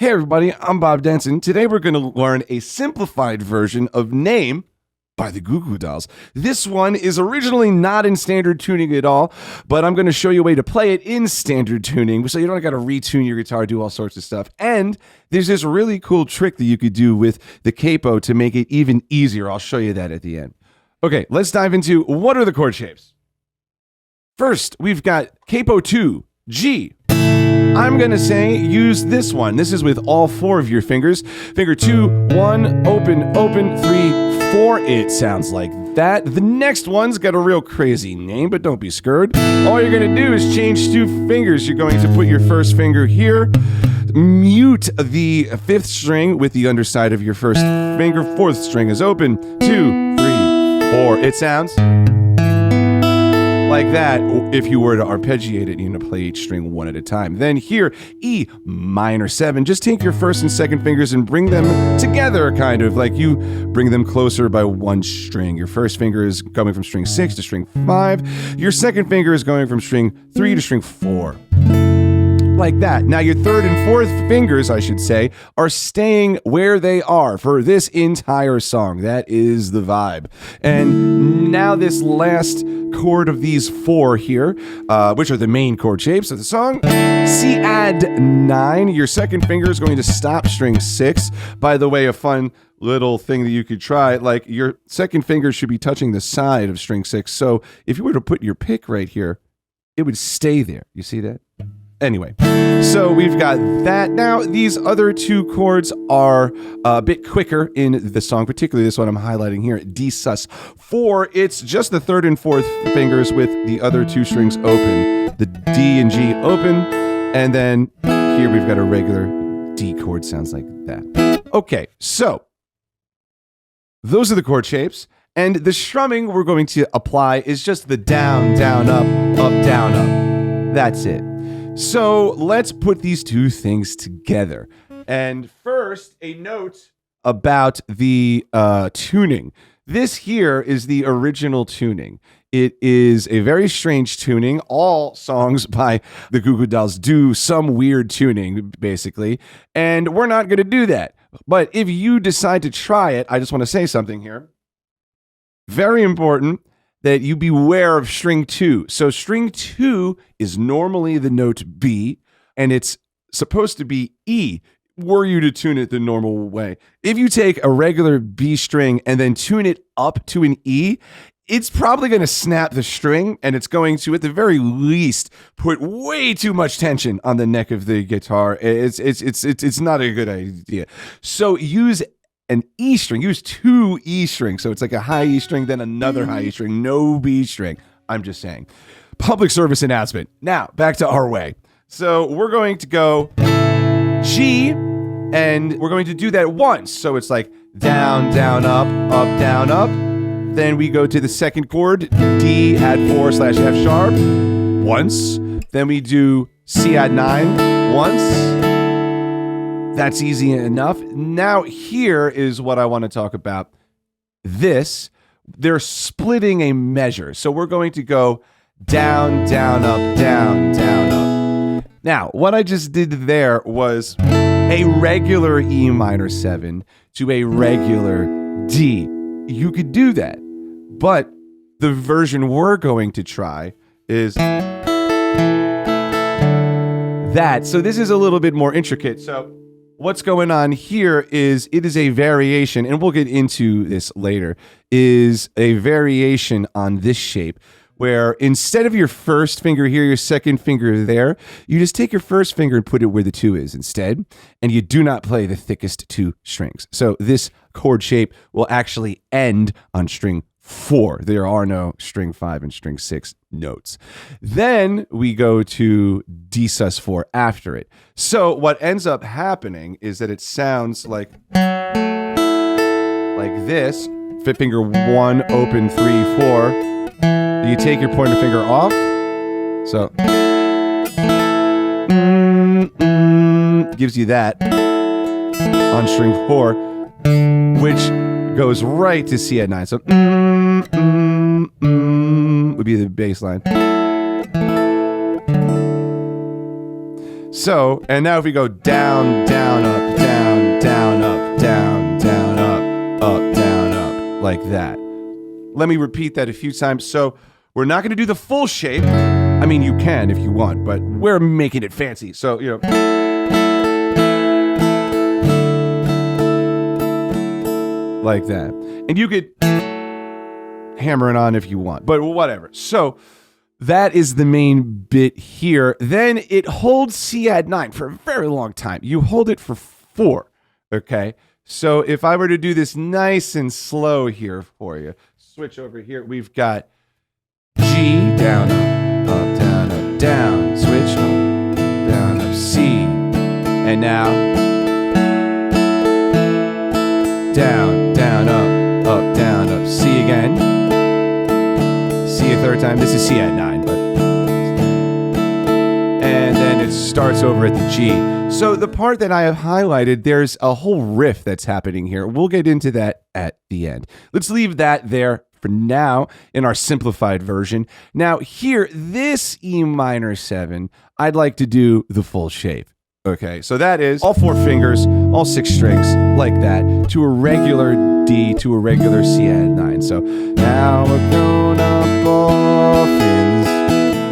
Hey everybody, I'm Bob Denson. Today we're going to learn a simplified version of Name by the GOO GOO Dolls. This one is originally not in standard tuning at all, but I'm going to show you a way to play it in standard tuning so you don't got to retune your guitar, do all sorts of stuff. And there's this really cool trick that you could do with the capo to make it even easier. I'll show you that at the end. Okay, let's dive into what are the chord shapes. First, we've got capo 2, G. I'm going to say use this one. This is with all 4 of your fingers. Finger 2, 1, open, open, 3, 4. It sounds like that. The next one's got a real crazy name, but don't be scared. All you're going to do is change 2 fingers. You're going to put your first finger here, mute the 5th string with the underside of your first finger. 4th string is open. 2, 3, 4. It sounds like that. If you were to arpeggiate it, you're going to play each string one at a time. Then here, E minor 7. Just take your first and second fingers and bring them together, kind of like you bring them closer by 1 string. Your first finger is going from string 6 to string 5. Your second finger is going from string 3 to string 4. Like that. Now your 3rd and 4th fingers, I should say, are staying where they are for this entire song. That is the vibe. And now this last chord of these 4 here, which are the main chord shapes of the song, C add 9. Your second finger is going to stop string 6. By the way, a fun little thing that you could try, like your second finger should be touching the side of string 6. So if you were to put your pick right here, it would stay there. You see that? Anyway, so we've got that. Now, these other 2 chords are a bit quicker in the song, particularly this one I'm highlighting here, D sus4. It's just the 3rd and 4th fingers with the other 2 strings open. The D and G open, and then here we've got a regular D chord, sounds like that. Okay, so those are the chord shapes, and the strumming we're going to apply is just the down, down, up, down, up. That's it. So let's put these 2 things together. And first, a note about the tuning. This here is the original tuning. It is a very strange tuning. All songs by the GOO GOO Dolls do some weird tuning, basically. And we're not going to do that. But if you decide to try it, I just want to say something here. Very important that you beware of string 2. So string 2 is normally the note B, and it's supposed to be E, were you to tune it the normal way. If you take a regular B string and then tune it up to an E, it's probably going to snap the string, and it's going to, at the very least, put way too much tension on the neck of the guitar. It's not a good idea. So use an E string, use 2 E strings. So it's like a high E string, then another high E string, no B string. I'm just saying. Public service announcement. Now, back to our way. So we're going to go G, and we're going to do that once. So it's like down, down, up, down, up. Then we go to the second chord, D add 4 / F sharp, once. Then we do C add 9, once. That's easy enough. Now, here is what I want to talk about. They're splitting a measure. So we're going to go down, down, up, down, down, up. Now, what I just did there was a regular E minor 7 to a regular D. You could do that. But the version we're going to try is that. So this is a little bit more intricate. So what's going on here is it is a variation, and we'll get into this later, is a variation on this shape where instead of your first finger here, your second finger there, you just take your first finger and put it where the 2 is instead, and you do not play the thickest 2 strings. So this chord shape will actually end on string 4. There are no string 5 and string 6 notes. Then we go to D sus4 after it. So what ends up happening is that it sounds like this. Fifth finger 1, open 3, 4. You take your pointer finger off. So gives you that on string 4, which goes right to C add 9. So would be the bass line. So, and now if we go down, down, up, down, down, up, down, down, up, down, up, like that. Let me repeat that a few times. So we're not going to do the full shape. I mean, you can if you want, but we're making it fancy. So, you know, like that. And you could hammer it on if you want, but whatever. So that is the main bit here. Then it holds C add 9 for a very long time. You hold it for 4, okay? So if I were to do this nice and slow here for you, switch over here, we've got G, down, up, down, up, down, switch, up, down, up, C, and now down, down, up, down, up, C again, C a third time. This is C add 9, but, and then it starts over at the G. So the part that I have highlighted, there's a whole riff that's happening here. We'll get into that at the end. Let's leave that there for now in our simplified version. Now here, this E minor 7, I'd like to do the full shape. Okay, so that is all 4 fingers, all 6 strings, like that, to a regular D, to a regular C add 9. So now we're grown up orphans,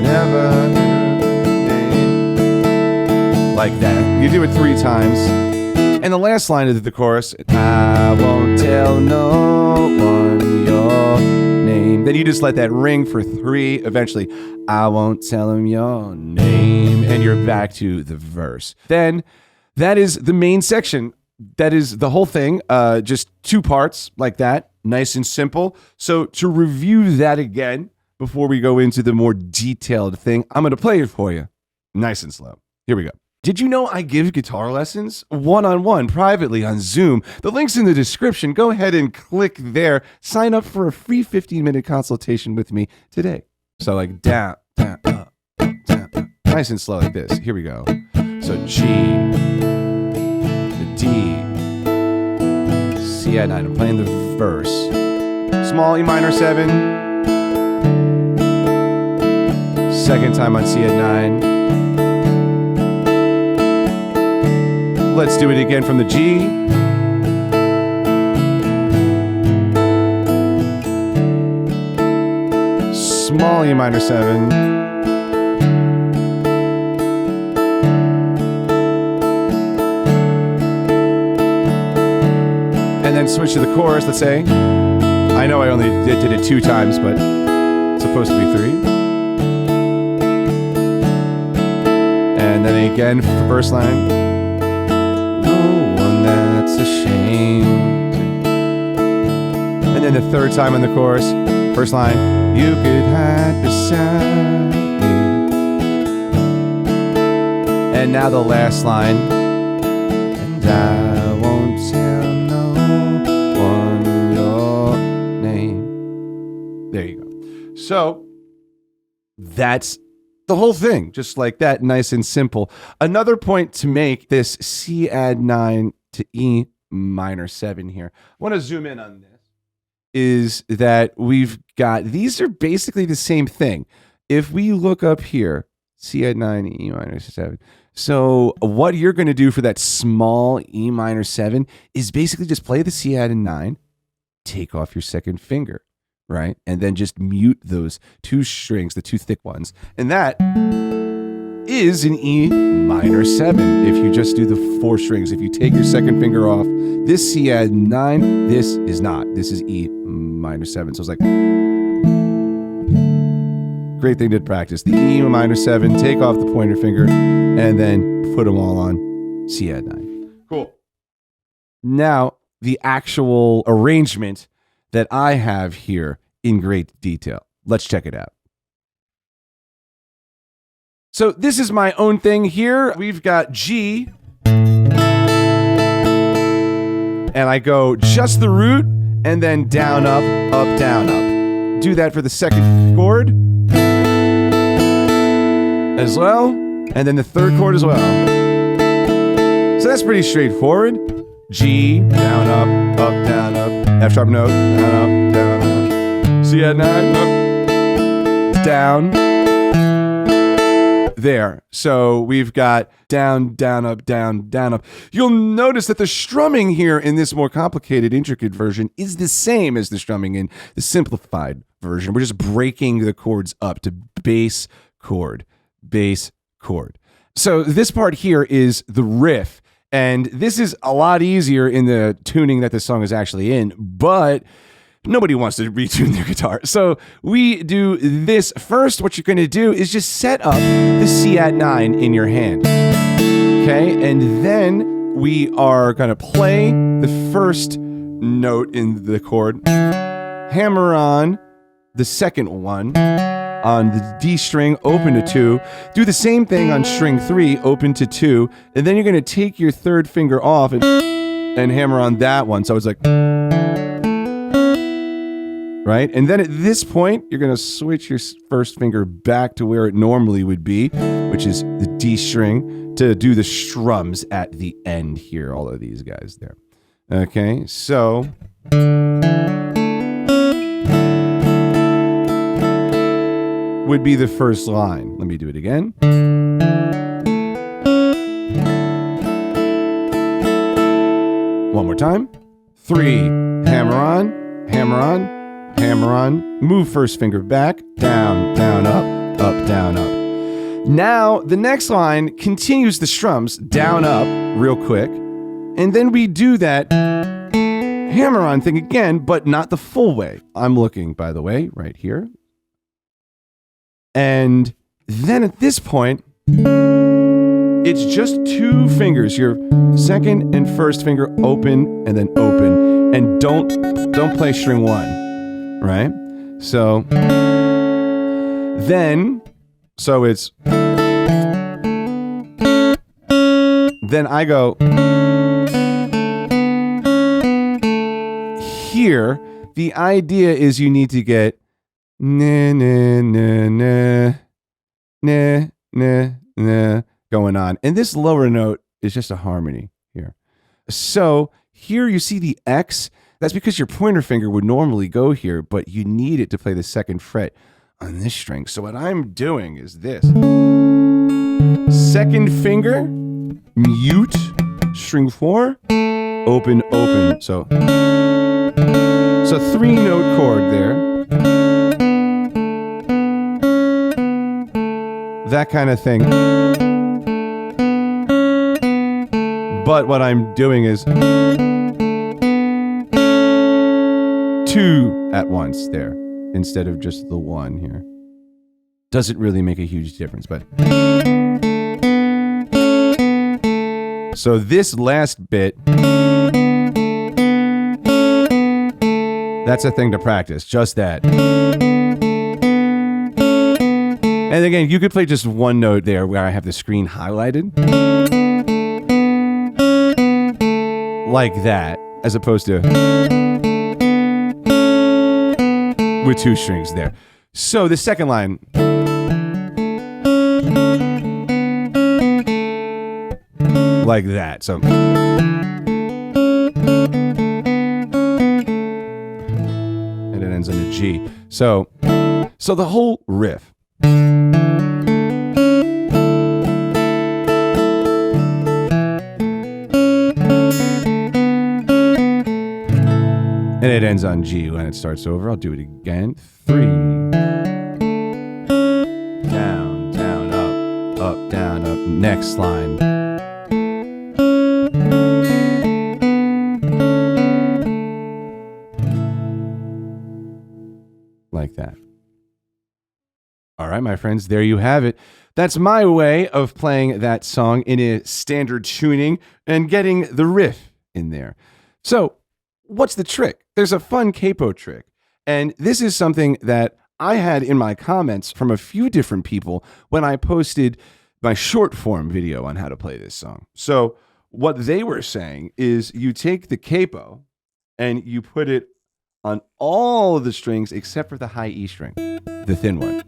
never like that. You do it 3 times. And the last line of the chorus, I won't tell no one your name. Then you just let that ring for 3. Eventually, I won't tell him your name. And you're back to the verse. Then that is the main section. That is the whole thing. Just 2 parts like that. Nice and simple. So to review that again, before we go into the more detailed thing, I'm going to play it for you. Nice and slow. Here we go. Did you know I give guitar lessons one-on-one privately on Zoom? The link's in the description. Go ahead and click there. Sign up for a free 15-minute consultation with me today. So like down, down, up, down, up. Nice and slow like this. Here we go. So G, the D, C add 9. I'm playing the verse. Small E minor 7. Second time on C add 9. Let's do it again from the G. Small E minor 7. And then switch to the chorus, let's say. I know I only did it 2 times, but it's supposed to be 3. And then again for the first line. That's a shame. And then the third time in the chorus, first line, you could hide beside me. And now the last line, and I won't tell no one your name. There you go. So that's the whole thing, just like that, nice and simple. Another point to make, this C add 9 to E minor 7 here. I want to zoom in on this, is that we've got, these are basically the same thing. If we look up here, C add 9, E minor 7. So what you're going to do for that small E minor 7 is basically just play the C add 9, take off your second finger, right? And then just mute those 2 strings, the 2 thick ones. And that is an E minor 7 if you just do the 4 strings. If you take your second finger off, this C add 9, this is not. This is E minor 7. So it's like, great thing to practice. The E minor 7, take off the pointer finger, and then put them all on C add 9. Cool. Now, the actual arrangement that I have here in great detail. Let's check it out. So this is my own thing here. We've got G, and I go just the root, and then down, up, down, up. Do that for the second chord as well, and then the third chord as well. So that's pretty straightforward. G, down, up, down, up, F sharp note, down, up, C add 9, up, down. there. So we've got down, down, up, down, down, up. You'll notice that the strumming here in this more complicated, intricate version is the same as the strumming in the simplified version. We're just breaking the chords up to bass chord, bass chord. So this part here is the riff. And this is a lot easier in the tuning that the song is actually in, but nobody wants to retune their guitar. So we do this. First, what you're going to do is just set up the C at 9 in your hand. Okay? And then we are going to play the first note in the chord, hammer on the second one on the D string, open to 2. Do the same thing on string 3, open to 2. And then you're going to take your third finger off and hammer on that one. So it's like, right? And then at this point, you're going to switch your first finger back to where it normally would be, which is the D string, to do the strums at the end here, all of these guys there. Okay, so would be the first line. Let me do it again. One more time. 3, hammer on, hammer on, hammer on, move first finger back, down, down, up, down, up. Now, the next line continues the strums, down, up, real quick, and then we do that hammer on thing again, but not the full way. I'm looking, by the way, right here. And then at this point, it's just 2 fingers, your second and first finger open and then open, and don't play string 1. Right? So then, so it's, then I go here. The idea is you need to get na na na na na na na going on. And this lower note is just a harmony here. So here you see the X. That's because your pointer finger would normally go here, but you need it to play the second fret on this string. So what I'm doing is this. Second finger, mute, string 4, open, open. So 3-note chord there. That kind of thing. But what I'm doing is 2 at once there, instead of just the 1 here. Doesn't really make a huge difference, but. So this last bit, that's a thing to practice, just that. And again, you could play just one note there where I have the screen highlighted. Like that, as opposed to with 2 strings there. So the second line. Like that. So. And it ends on a G. So the whole riff. And it ends on G when it starts over. I'll do it again. 3. Down, down, up, down, up. Next line. Like that. All right, my friends, there you have it. That's my way of playing that song in a standard tuning and getting the riff in there. So, what's the trick? There's a fun capo trick. And this is something that I had in my comments from a few different people when I posted my short form video on how to play this song. So what they were saying is you take the capo and you put it on all of the strings except for the high E string, the thin one.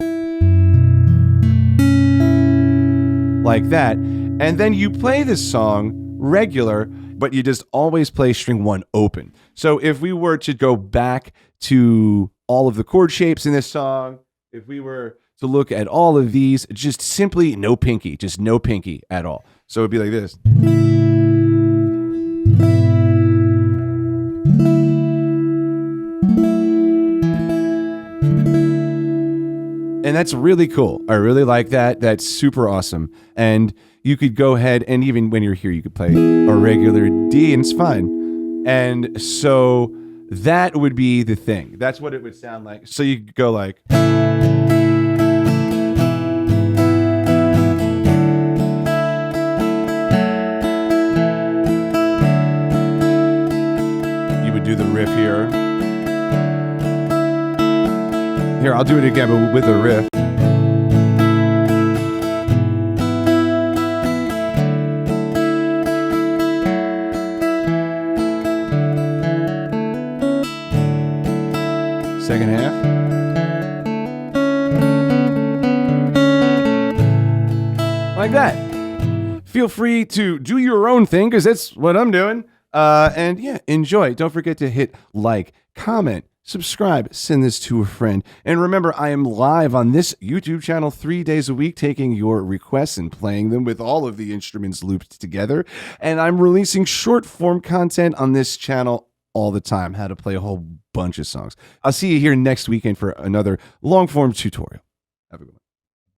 Like that. And then you play this song regular, but you just always play string 1 open. So if we were to go back to all of the chord shapes in this song, if we were to look at all of these, just simply no pinky, just no pinky at all. So it'd be like this. And that's really cool. I really like that. That's super awesome. And you could go ahead and even when you're here, you could play a regular D and it's fine. And so that would be the thing. That's what it would sound like. So you could go like. You would do the riff here. Here, I'll do it again, but with a riff. Second half. Like that. Feel free to do your own thing, because that's what I'm doing. And yeah, enjoy. Don't forget to hit like, comment, subscribe, send this to a friend. And remember, I am live on this YouTube channel 3 days a week, taking your requests and playing them with all of the instruments looped together. And I'm releasing short form content on this channel all the time, how to play a whole bunch of songs. I'll see you here next weekend for another long form tutorial. Have a good one.